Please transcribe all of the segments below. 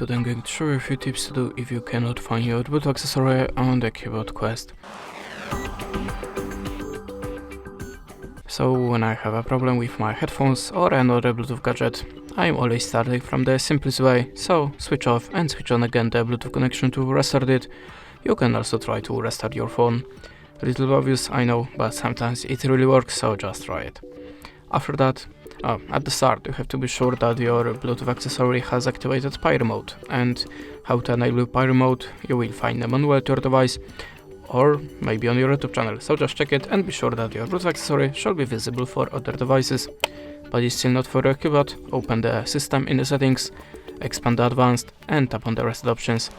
Today I'm going to show you a few tips to do if you cannot find your Bluetooth accessory on the CUBOT Quest. So when I have a problem with my headphones or another Bluetooth gadget, I'm always starting from the simplest way, so switch off and switch on again the Bluetooth connection to restart it. You can also try to restart your phone. A little obvious, I know, but sometimes it really works, so just try it. After that, at the start you have to be sure that your Bluetooth accessory has activated Pyro mode, and how to enable Pyro mode you will find the manual at your device or maybe on your YouTube channel, so just check it and be sure that your Bluetooth accessory shall be visible for other devices. But it's still not for your CUBOT. Open the system in the settings, expand the advanced and tap on the rest options.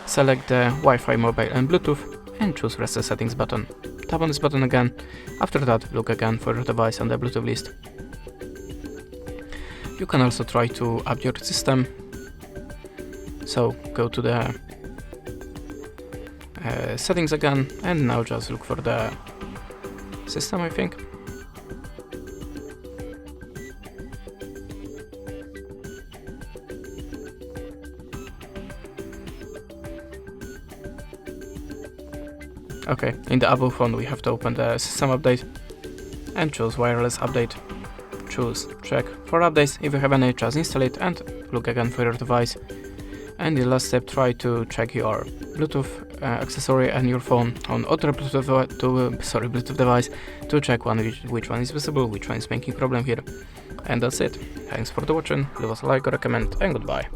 Select the Wi-Fi, mobile and Bluetooth and choose rest the settings button. Tap on this button again. After that, look again for your device on the Bluetooth list. You can also try to up your system, so go to the settings again and now just look for the system, I think. Okay, in the above one we have to open the system update and choose wireless update. Choose check for updates. If you have any, just install it and look again for your device. And the last step, try to check your Bluetooth accessory and your phone on other Bluetooth device to check which one is visible, which one is making problem here. And that's it. Thanks for watching. Leave us a like or a comment and goodbye.